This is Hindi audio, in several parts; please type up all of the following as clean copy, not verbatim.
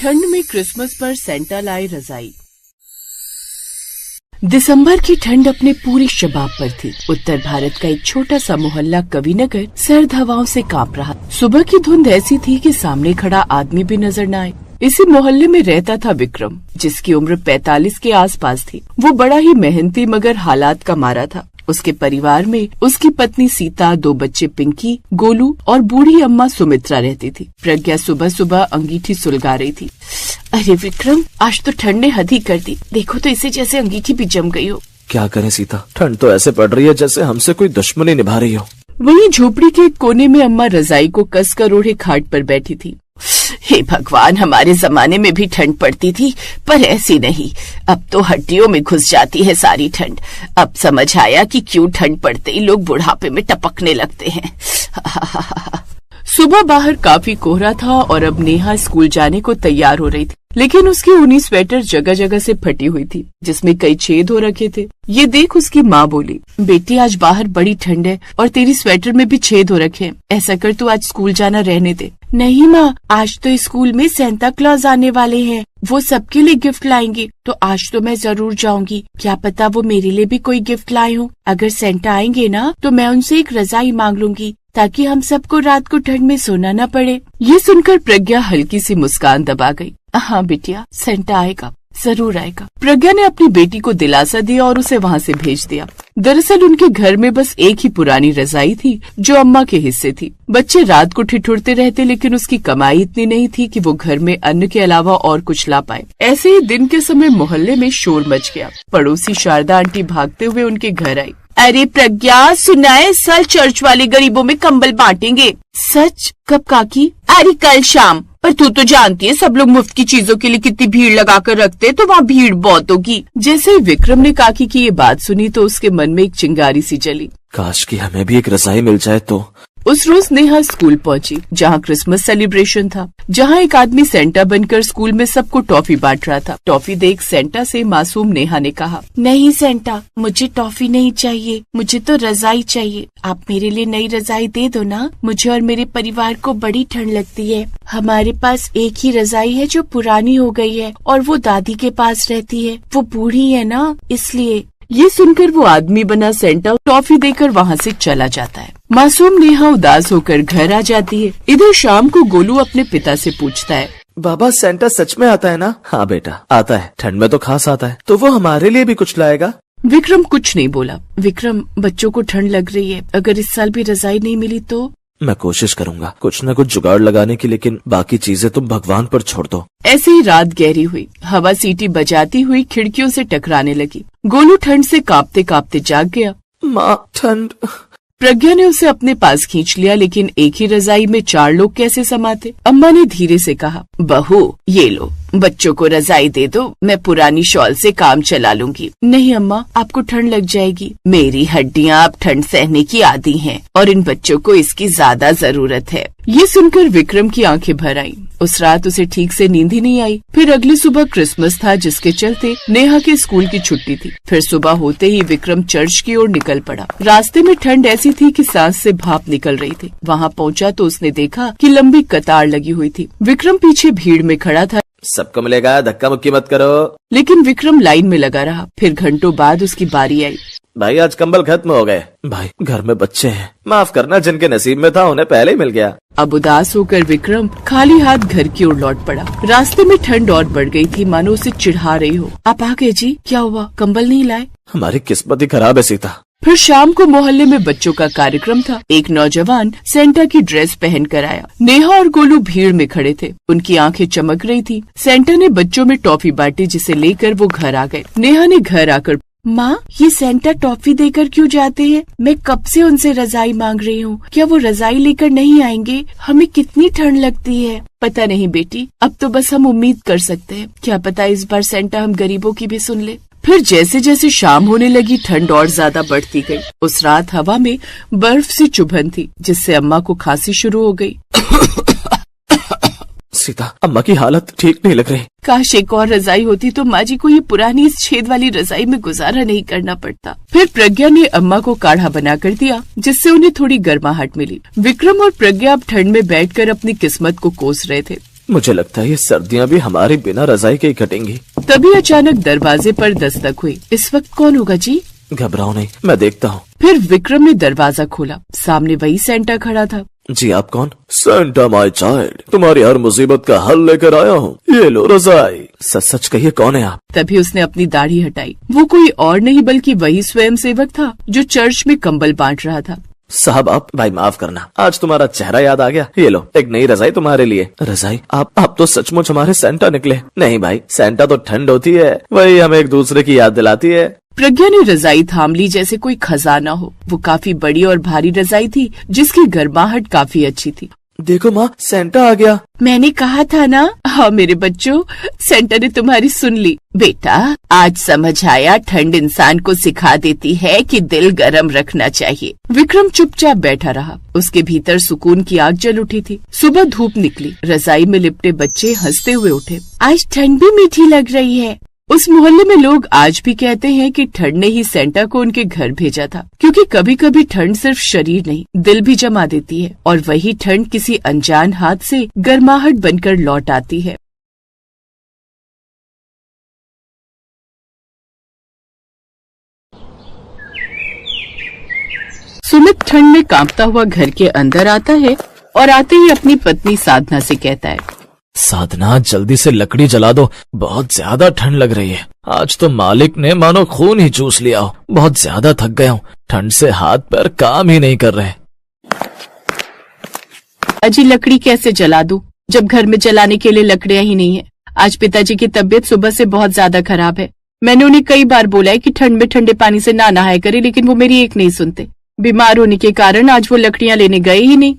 ठंड में क्रिसमस पर सेंटा लाए रजाई। दिसंबर की ठंड अपने पूरी शबाब पर थी। उत्तर भारत का एक छोटा सा मोहल्ला कविनगर सर्द हवाओं से कांप रहा। सुबह की धुंध ऐसी थी कि सामने खड़ा आदमी भी नजर न आए। इसी मोहल्ले में रहता था विक्रम, जिसकी उम्र 45 के आसपास थी। वो बड़ा ही मेहनती मगर हालात का मारा था। उसके परिवार में उसकी पत्नी सीता, 2 बच्चे पिंकी, गोलू और बूढ़ी अम्मा सुमित्रा रहती थी। प्रज्ञा सुबह सुबह अंगीठी सुलगा रही थी। अरे विक्रम, आज तो ठंड ने हद ही कर दी। देखो तो इसे जैसे अंगीठी भी जम गई हो। क्या करें सीता, ठंड तो ऐसे पड़ रही है जैसे हमसे कोई दुश्मनी निभा रही हो। वहीं झोपड़ी के एक कोने में अम्मा रजाई को कसकर ओढ़े खाट पर बैठी थी। हे भगवान, हमारे जमाने में भी ठंड पड़ती थी, पर ऐसी नहीं। अब तो हड्डियों में घुस जाती है सारी ठंड। अब समझ आया कि क्यों ठंड पड़ते ही लोग बुढ़ापे में टपकने लगते हैं। सुबह बाहर काफी कोहरा था और अब नेहा स्कूल जाने को तैयार हो रही थी, लेकिन उसकी ऊनी स्वेटर जगह जगह से फटी हुई थी, जिसमें कई छेद हो रखे थे। ये देख उसकी माँ बोली, बेटी आज बाहर बड़ी ठंड है और तेरी स्वेटर में भी छेद हो रखे हैं। ऐसा कर तू आज स्कूल जाना रहने दे। नहीं माँ, आज तो स्कूल में सेंटा क्लॉज आने वाले हैं। वो सबके लिए गिफ्ट लाएंगे, तो आज तो मैं जरूर जाऊंगी। क्या पता वो मेरे लिए भी कोई गिफ्ट लाए हो। अगर सेंटा आएंगे ना, तो मैं उनसे एक रजाई मांग लूंगी, ताकि हम सबको रात को ठंड में सोना न पड़े। ये सुनकर प्रज्ञा हल्की सी मुस्कान दबा गई। हाँ बिटिया, सेंटा आएगा, जरूर आएगा। प्रज्ञा ने अपनी बेटी को दिलासा दिया और उसे वहाँ से भेज दिया। दरअसल उनके घर में बस एक ही पुरानी रजाई थी, जो अम्मा के हिस्से थी। बच्चे रात को ठिठुरते रहते, लेकिन उसकी कमाई इतनी नहीं थी कि वो घर में अन्न के अलावा और कुछ ला पाए। ऐसे ही दिन के समय मोहल्ले में शोर मच गया। पड़ोसी शारदा आंटी भागते हुए उनके घर आई। अरे प्रज्ञा, सुना है इस साल चर्च वाले गरीबों में कंबल बांटेंगे। सच? कब काकी? अरे कल शाम। पर तू तो जानती है सब लोग मुफ्त की चीजों के लिए कितनी भीड़ लगा कर रखते, तो वहाँ भीड़ बहुत होगी। जैसे ही विक्रम ने काकी की ये बात सुनी तो उसके मन में एक चिंगारी सी जली। काश कि हमें भी एक रजाई मिल जाए तो। उस रोज नेहा स्कूल पहुंची, जहाँ क्रिसमस सेलिब्रेशन था। जहाँ एक आदमी सेंटा बनकर स्कूल में सबको टॉफी बांट रहा था। टॉफी देख सेंटा से मासूम नेहा ने कहा, नहीं सेंटा, मुझे टॉफी नहीं चाहिए, मुझे तो रजाई चाहिए। आप मेरे लिए नई रजाई दे दो ना। मुझे और मेरे परिवार को बड़ी ठंड लगती है। हमारे पास एक ही रजाई है जो पुरानी हो गई है, और वो दादी के पास रहती है। वो बूढ़ी है ना, इसलिए। ये सुनकर वो आदमी बना सेंटा टॉफी देकर वहाँ से चला जाता है। मासूम नेहा उदास होकर घर आ जाती है। इधर शाम को गोलू अपने पिता से पूछता है, बाबा सेंटा सच में आता है ना? हाँ बेटा, आता है। ठंड में तो खास आता है। तो वो हमारे लिए भी कुछ लाएगा? विक्रम कुछ नहीं बोला। विक्रम, बच्चों को ठंड लग रही है, अगर इस साल भी रजाई नहीं मिली तो? मैं कोशिश करूंगा कुछ न कुछ जुगाड़ लगाने की, लेकिन बाकी चीजें तुम भगवान पर छोड़ दो। ऐसे ही रात गहरी हुई। हवा सीटी बजाती हुई खिड़कियों से टकराने लगी। गोलू ठंड से कांपते कांपते जाग गया। माँ, ठंड। प्रज्ञा ने उसे अपने पास खींच लिया, लेकिन एक ही रजाई में 4 लोग कैसे समाते। अम्मा ने धीरे से कहा, बहू ये लो, बच्चों को रजाई दे दो, मैं पुरानी शॉल से काम चला लूंगी। नहीं अम्मा, आपको ठंड लग जाएगी। मेरी हड्डियाँ अब ठंड सहने की आदी हैं, और इन बच्चों को इसकी ज्यादा जरूरत है। ये सुनकर विक्रम की आंखें भर आईं। उस रात उसे ठीक से नींद ही नहीं आई। फिर अगली सुबह क्रिसमस था, जिसके चलते नेहा के स्कूल की छुट्टी थी। फिर सुबह होते ही विक्रम चर्च की ओर निकल पड़ा। रास्ते में ठंड ऐसी थी कि सांस से भाप निकल रही थी। वहाँ पहुँचा तो उसने देखा कि लंबी कतार लगी हुई थी। विक्रम पीछे भीड़ में खड़ा था। सबको मिलेगा, धक्का मुक्की मत करो। लेकिन विक्रम लाइन में लगा रहा। फिर घंटों बाद उसकी बारी आई। भाई आज कंबल खत्म हो गए। भाई घर में बच्चे हैं, माफ करना, जिनके नसीब में था उन्हें पहले ही मिल गया। अब उदास होकर विक्रम खाली हाथ घर की ओर लौट पड़ा। रास्ते में ठंड और बढ़ गई थी, मानो उसे चिढ़ा रही हो। आप आ गए जी, क्या हुआ, कंबल नहीं लाए? हमारी किस्मत ही खराब है सीता। फिर शाम को मोहल्ले में बच्चों का कार्यक्रम था। एक नौजवान सेंटा की ड्रेस पहन कर आया। नेहा और गोलू भीड़ में खड़े थे। उनकी आंखें चमक रही थी। सेंटा ने बच्चों में टॉफी बांटी, जिसे लेकर वो घर आ गए। नेहा ने घर आकर, माँ ये सेंटा टॉफी देकर क्यों जाते हैं? मैं कब से उनसे रजाई मांग रही हूँ, क्या वो रजाई लेकर नहीं आएंगे? हमें कितनी ठंड लगती है। पता नहीं बेटी, अब तो बस हम उम्मीद कर सकते हैं। क्या पता इस बार सेंटा हम गरीबों की भी सुन ले। फिर जैसे जैसे शाम होने लगी, ठंड और ज्यादा बढ़ती गई। उस रात हवा में बर्फ सी चुभन थी, जिससे अम्मा को खांसी शुरू हो गई। सीता, अम्मा की हालत ठीक नहीं लग रही। काश एक और रजाई होती तो माँ जी को ये पुरानी इस छेद वाली रजाई में गुजारा नहीं करना पड़ता। फिर प्रज्ञा ने अम्मा को काढ़ा बना कर दिया, जिससे उन्हें थोड़ी गर्माहट मिली। विक्रम और प्रज्ञा अब ठंड में बैठकर अपनी किस्मत को कोस रहे थे। मुझे लगता है ये सर्दियाँ भी हमारे बिना रजाई के ही कटेंगी। तभी अचानक दरवाजे पर दस्तक हुई। इस वक्त कौन होगा जी? घबराओ नहीं, मैं देखता हूँ। फिर विक्रम ने दरवाजा खोला। सामने वही सेंटा खड़ा था। जी आप कौन? सेंटा माय चाइल्ड, तुम्हारी हर मुसीबत का हल लेकर आया हूँ, ये लो रजाई। सच सच कहिए कौन है आप? तभी उसने अपनी दाढ़ी हटाई। वो कोई और नहीं बल्कि वही स्वयं सेवक था जो चर्च में कंबल बांट रहा था। साहब आप, भाई माफ करना, आज तुम्हारा चेहरा याद आ गया। ये लो एक नई रजाई तुम्हारे लिए। रजाई? आप तो सचमुच हमारे सेंटा निकले। नहीं भाई, सेंटा तो ठंड होती है, वही हमें एक दूसरे की याद दिलाती है। प्रज्ञा ने रजाई थाम ली जैसे कोई खजाना हो। वो काफी बड़ी और भारी रजाई थी जिसकी गर्माहट काफी अच्छी थी। देखो माँ, सेंटा आ गया। मैंने कहा था ना। हाँ मेरे बच्चों, सेंटा ने तुम्हारी सुन ली। बेटा आज समझ आया, ठंड इंसान को सिखा देती है कि दिल गर्म रखना चाहिए। विक्रम चुपचाप बैठा रहा। उसके भीतर सुकून की आग जल उठी थी। सुबह धूप निकली। रजाई में लिपटे बच्चे हंसते हुए उठे। आज ठंड भी मीठी लग रही है। उस मोहल्ले में लोग आज भी कहते हैं कि ठंड ने ही सेंटा को उनके घर भेजा था, क्योंकि कभी कभी ठंड सिर्फ शरीर नहीं दिल भी जमा देती है, और वही ठंड किसी अनजान हाथ से गर्माहट बनकर लौट आती है। सुमित ठंड में कांपता हुआ घर के अंदर आता है और आते ही अपनी पत्नी साधना से कहता है, साधना जल्दी से लकड़ी जला दो, बहुत ज्यादा ठंड लग रही है। आज तो मालिक ने मानो खून ही चूस लिया हो। बहुत ज्यादा थक गया हूँ, ठंड से हाथ पैर काम ही नहीं कर रहे। अजी लकड़ी कैसे जला दूं जब घर में जलाने के लिए लकड़ियां ही नहीं है। आज पिताजी की तबीयत सुबह से बहुत ज्यादा खराब है। मैंने उन्हें कई बार बोला है कि ठंड में ठंडे पानी से ना नहाया करे, लेकिन वो मेरी एक नहीं सुनते। बीमार होने के कारण आज वो लकड़ियां लेने गए ही नहीं।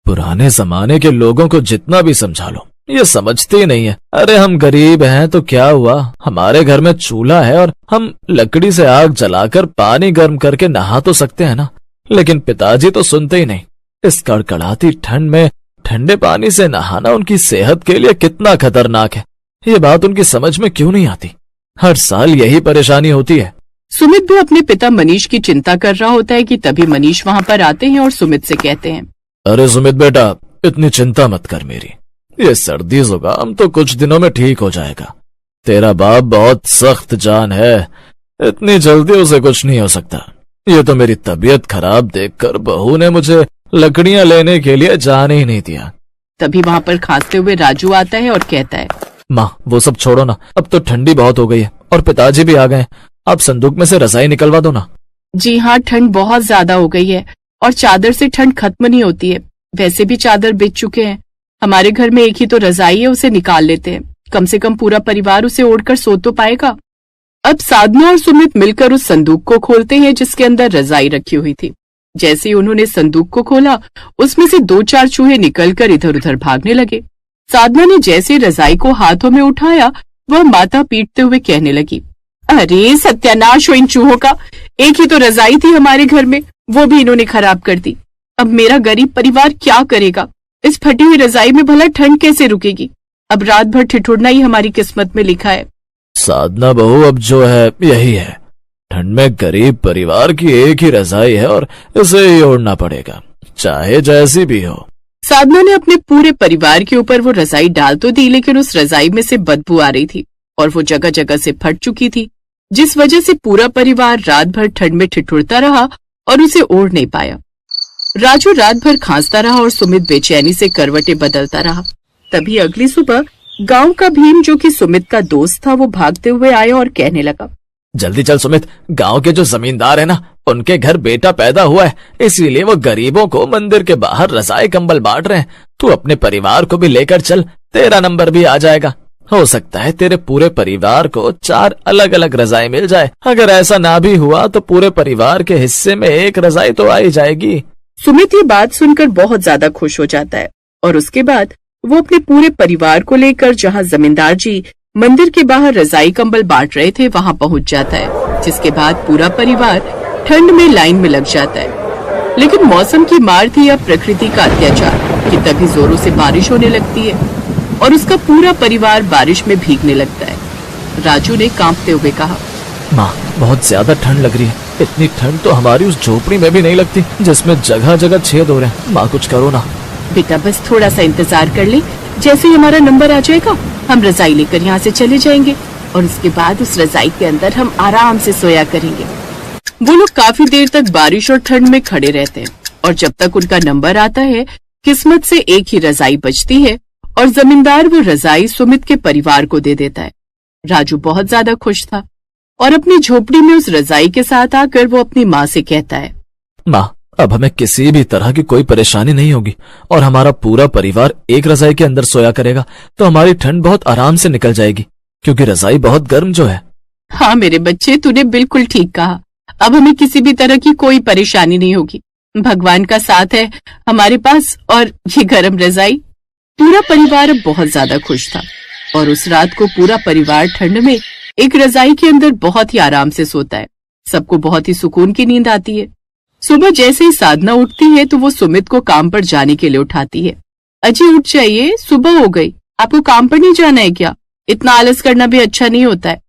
पुराने जमाने के लोगों को जितना भी समझा लो, ये समझते ही नहीं है। अरे हम गरीब हैं तो क्या हुआ, हमारे घर में चूल्हा है और हम लकड़ी से आग जलाकर पानी गर्म करके नहा तो सकते हैं ना। लेकिन पिताजी तो सुनते ही नहीं। इस कड़कड़ाती ठंड में ठंडे पानी से नहाना उनकी सेहत के लिए कितना खतरनाक है, ये बात उनकी समझ में क्यों नहीं आती। हर साल यही परेशानी होती है। सुमित भी अपने पिता मनीष की चिंता कर रहा होता है कि तभी मनीष वहाँ पर आते हैं और सुमित से कहते हैं, अरे सुमित बेटा, इतनी चिंता मत कर मेरी। ये सर्दी जुकाम तो कुछ दिनों में ठीक हो जाएगा। तेरा बाप बहुत सख्त जान है, इतनी जल्दी उसे कुछ नहीं हो सकता। ये तो मेरी तबीयत खराब देखकर बहू ने मुझे लकड़ियां लेने के लिए जाने ही नहीं दिया। तभी वहाँ पर खांसते हुए राजू आता है और कहता है, माँ वो सब छोड़ो ना, अब तो ठंडी बहुत हो गई है और पिताजी भी आ गए। आप संदूक में से रजाई निकलवा दो ना। जी हाँ, ठंड बहुत ज्यादा हो गई है और चादर से ठंड खत्म नहीं होती है। वैसे भी चादर बिछ चुके हैं। हमारे घर में एक ही तो रजाई है, उसे निकाल लेते हैं। कम से कम पूरा परिवार उसे ओढ़कर सो तो पाएगा। अब साधना और सुमित मिलकर उस संदूक को खोलते हैं जिसके अंदर रजाई रखी हुई थी। जैसे ही उन्होंने संदूक को खोला, उसमें से 2-4 चूहे निकलकर इधर उधर भागने लगे। साधना ने जैसे रजाई को हाथों में उठाया, वह माथा पीटते हुए कहने लगी, अरे सत्यानाश हो इन चूहों का। एक ही तो रजाई थी हमारे घर में, वो भी इन्होंने खराब कर दी। अब मेरा गरीब परिवार क्या करेगा? इस फटी हुई रजाई में भला ठंड कैसे रुकेगी? अब रात भर ठिठुरना ही हमारी किस्मत में लिखा है। साधना बहू, अब जो है यही है। ठंड में गरीब परिवार की एक ही रजाई है और इसे ही ओढ़ना पड़ेगा, चाहे जैसी भी हो। साधना ने अपने पूरे परिवार के ऊपर वो रजाई डाल तो दी, लेकिन उस रजाई में से बदबू आ रही थी और वो जगह जगह से फट चुकी थी, जिस वजह से पूरा परिवार रात भर ठंड में ठिठुरता रहा और उसे ओढ़ नहीं पाया। राजू रात भर खांसता रहा और सुमित बेचैनी से करवटें बदलता रहा। तभी अगली सुबह गांव का भीम, जो कि सुमित का दोस्त था, वो भागते हुए आया और कहने लगा, जल्दी चल सुमित, गांव के जो जमींदार है ना, उनके घर बेटा पैदा हुआ है, इसीलिए वो गरीबों को मंदिर के बाहर रजाई कंबल बांट रहे हैं। तू अपने परिवार को भी लेकर चल, तेरा नंबर भी आ जाएगा। हो सकता है तेरे पूरे परिवार को 4 अलग अलग रजाई मिल जाए। अगर ऐसा ना भी हुआ तो पूरे परिवार के हिस्से में एक रजाई तो आ ही जाएगी। सुमित ये बात सुनकर बहुत ज्यादा खुश हो जाता है और उसके बाद वो अपने पूरे परिवार को लेकर जहाँ जमींदार जी मंदिर के बाहर रजाई कंबल बांट रहे थे वहाँ पहुँच जाता है, जिसके बाद पूरा परिवार ठंड में लाइन में लग जाता है। लेकिन मौसम की मार थी या प्रकृति का अत्याचार कि तभी जोरों से बारिश होने लगती है और उसका पूरा परिवार बारिश में भीगने लगता है। राजू ने कांपते हुए कहा, माँ बहुत ज्यादा ठंड लग रही है। इतनी ठंड तो हमारी उस झोपड़ी में भी नहीं लगती जिसमें जगह जगह छेद हो रहे हैं। माँ कुछ करो ना। बेटा बस थोड़ा सा इंतजार कर ले, जैसे ही हमारा नंबर आ जाएगा हम रजाई लेकर यहाँ से चले जाएंगे और उसके बाद उस रजाई के अंदर हम आराम से सोया करेंगे। वो लोग काफी देर तक बारिश और ठंड में खड़े रहते हैं और जब तक उनका नंबर आता है किस्मत से एक ही रजाई बचती है और जमींदार वो रजाई सुमित के परिवार को दे देता है। राजू बहुत ज्यादा खुश था और अपनी झोपड़ी में उस रजाई के साथ आकर वो अपनी माँ से कहता है, माँ, अब हमें किसी भी तरह की कोई परेशानी नहीं होगी और हमारा पूरा परिवार एक रजाई के अंदर सोया करेगा तो हमारी ठंड बहुत आराम से निकल जाएगी, क्योंकि रजाई बहुत गर्म जो है। हाँ मेरे बच्चे, तूने बिल्कुल ठीक कहा। अब हमें किसी भी तरह की कोई परेशानी नहीं होगी। भगवान का साथ है हमारे पास और ये गर्म रजाई। पूरा परिवार अब बहुत ज्यादा खुश था और उस रात को पूरा परिवार ठंड में एक रजाई के अंदर बहुत ही आराम से सोता है। सबको बहुत ही सुकून की नींद आती है। सुबह जैसे ही साधना उठती है तो वो सुमित को काम पर जाने के लिए उठाती है। अजी उठ जाइए, सुबह हो गई, आपको काम पर नहीं जाना है क्या? इतना आलस करना भी अच्छा नहीं होता है।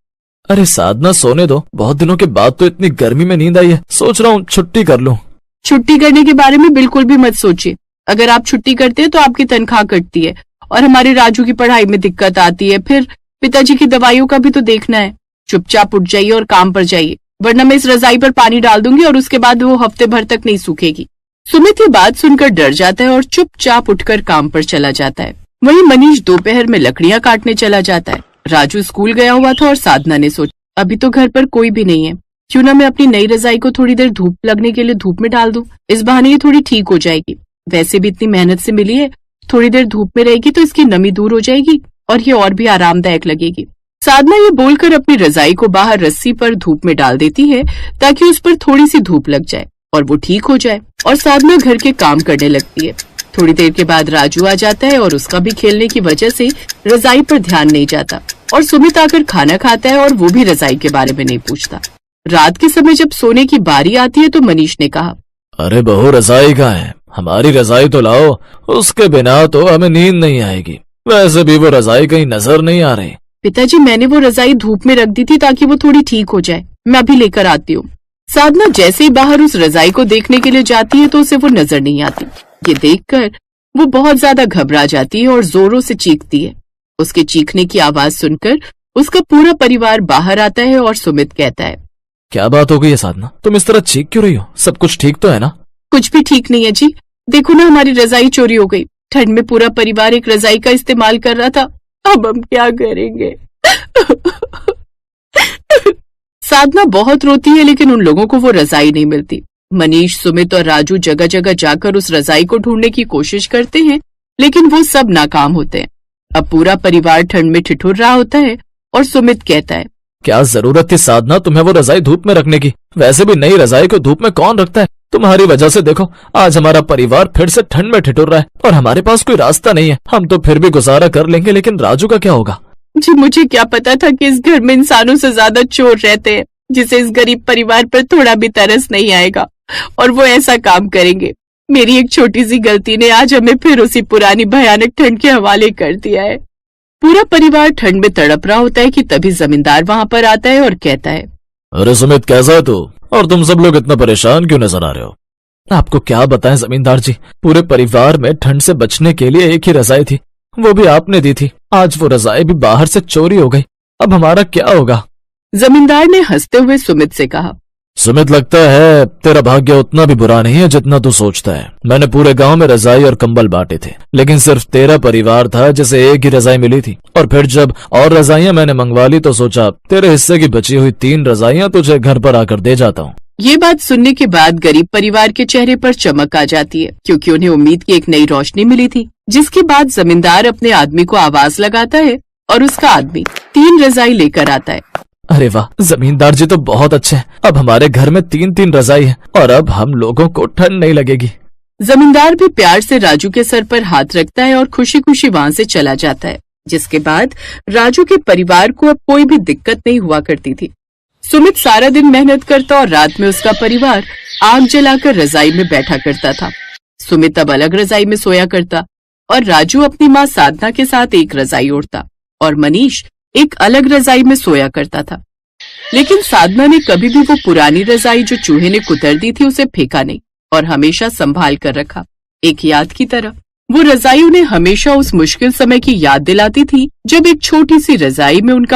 अरे साधना, सोने दो, बहुत दिनों के बाद तो इतनी गर्मी में नींद आई है, सोच रहा हूँ छुट्टी कर लूं। छुट्टी करने के बारे में बिल्कुल भी मत सोचिए। अगर आप छुट्टी करते हैं तो आपकी तनख्वाह कटती है और हमारे राजू की पढ़ाई में दिक्कत आती है, फिर पिताजी की दवाइयों का भी तो देखना है। चुपचाप उठ जाइए और काम पर जाइए, वरना मैं इस रजाई पर पानी डाल दूंगी और उसके बाद वो हफ्ते भर तक नहीं सूखेगी। सुमित ये बात सुनकर डर जाता है और चुपचाप उठकर काम पर चला जाता है। वहीं मनीष दोपहर में लकड़ियां काटने चला जाता है। राजू स्कूल गया हुआ था और साधना ने सोचा अभी तो घर पर कोई भी नहीं है, क्यों ना मैं अपनी नई रजाई को थोड़ी देर धूप लगने के लिए धूप में डाल दूं, इस बहाने ये थोड़ी ठीक हो जाएगी। वैसे भी इतनी मेहनत से मिली है, थोड़ी देर धूप में रहेगी तो इसकी नमी दूर हो जाएगी और ये और भी आरामदायक लगेगी। साधना ये बोलकर अपनी रजाई को बाहर रस्सी पर धूप में डाल देती है ताकि उस पर थोड़ी सी धूप लग जाए और वो ठीक हो जाए और साधना घर के काम करने लगती है। थोड़ी देर के बाद राजू आ जाता है और उसका भी खेलने की वजह से रजाई पर ध्यान नहीं जाता और सुमित आकर खाना खाता है और वो भी रजाई के बारे में नहीं पूछता। रात के समय जब सोने की बारी आती है तो मनीष ने कहा, अरे बहू, रजाई कहाँ है? हमारी रजाई तो लाओ, उसके बिना तो हमें नींद नहीं आएगी। वैसे भी वो रजाई कहीं नजर नहीं आ रही। पिताजी, मैंने वो रजाई धूप में रख दी थी ताकि वो थोड़ी ठीक हो जाए, मैं अभी लेकर आती हूँ। साधना जैसे ही बाहर उस रजाई को देखने के लिए जाती है तो उसे वो नजर नहीं आती। ये देखकर वो बहुत ज्यादा घबरा जाती है और जोरों से चीखती है। उसके चीखने की आवाज सुनकर उसका पूरा परिवार बाहर आता है और सुमित कहता है, क्या बात हो गई है साधना, तुम इस तरह चीख क्यों रही हो? सब कुछ ठीक तो है ना? कुछ भी ठीक नहीं है जी, देखो ना हमारी रजाई चोरी हो गई। ठंड में पूरा परिवार एक रजाई का इस्तेमाल कर रहा था, अब हम क्या करेंगे? साधना बहुत रोती है लेकिन उन लोगों को वो रजाई नहीं मिलती। मनीष, सुमित और राजू जगह जगह जाकर उस रजाई को ढूंढने की कोशिश करते हैं लेकिन वो सब नाकाम होते हैं। अब पूरा परिवार ठंड में ठिठुर रहा होता है और सुमित कहता है, क्या जरूरत थी साधना तुम्हें वो रजाई धूप में रखने की? वैसे भी नई रजाई को धूप में कौन रखता है? तुम्हारी वजह से देखो आज हमारा परिवार फिर से ठंड में ठिठुर रहा है और हमारे पास कोई रास्ता नहीं है। हम तो फिर भी गुजारा कर लेंगे, लेकिन राजू का क्या होगा? जी मुझे क्या पता था कि इस घर में इंसानों से ज्यादा चोर रहते हैं, जिसे इस गरीब परिवार पर थोड़ा भी तरस नहीं आएगा और वो ऐसा काम करेंगे। मेरी एक छोटी सी गलती ने आज हमें फिर उसी पुरानी भयानक ठंड के हवाले कर दिया है। पूरा परिवार ठंड में तड़प रहा होता है कि तभी जमींदार वहाँ पर आता है और कहता है, अरे सुमित, कैसा है तू? और तुम सब लोग इतना परेशान क्यों नजर आ रहे हो? आपको क्या बताएं जमींदार जी, पूरे परिवार में ठंड से बचने के लिए एक ही रजाई थी, वो भी आपने दी थी। आज वो रजाई भी बाहर से चोरी हो गई, अब हमारा क्या होगा? जमींदार ने हंसते हुए सुमित से कहा, सुमित, लगता है तेरा भाग्य उतना भी बुरा नहीं है जितना तू सोचता है। मैंने पूरे गांव में रजाई और कंबल बांटे थे, लेकिन सिर्फ तेरा परिवार था जिसे एक ही रजाई मिली थी। और फिर जब और रजाइयां मैंने मंगवा ली तो सोचा तेरे हिस्से की बची हुई 3 रजाइयां तुझे घर पर आकर दे जाता हूँ। ये बात सुनने के बाद गरीब परिवार के चेहरे पर चमक आ जाती है, क्योंकि उन्हें उम्मीद की एक नई रोशनी मिली थी। जिसके बाद जमींदार अपने आदमी को आवाज लगाता है और उसका आदमी 3 रजाई लेकर आता है। अरे वाह, जमींदार जी तो बहुत अच्छे हैं। अब हमारे घर में 3-3 रजाई है और अब हम लोगों को ठंड नहीं लगेगी। जमींदार भी प्यार से राजू के सर पर हाथ रखता है और खुशी खुशी वहाँ से चला जाता है। जिसके बाद राजू के परिवार को अब कोई भी दिक्कत नहीं हुआ करती थी। सुमित सारा दिन मेहनत करता और रात में उसका परिवार आग जलाकर रजाई में बैठा करता था। सुमित अब अलग रजाई में सोया करता और राजू अपनी माँ साधना के साथ एक रजाई ओढ़ता और मनीष एक अलग रजाई में सोया करता था। लेकिन साधना ने कभी भी वो पुरानी रजाई जो चूहे ने कुतर दी थी उसे फेंका नहीं और हमेशा संभाल कर रखा, एक याद की तरह। वो रजाई उन्हें हमेशा उस मुश्किल समय की याद दिलाती थी जब एक छोटी सी रजाई में उनका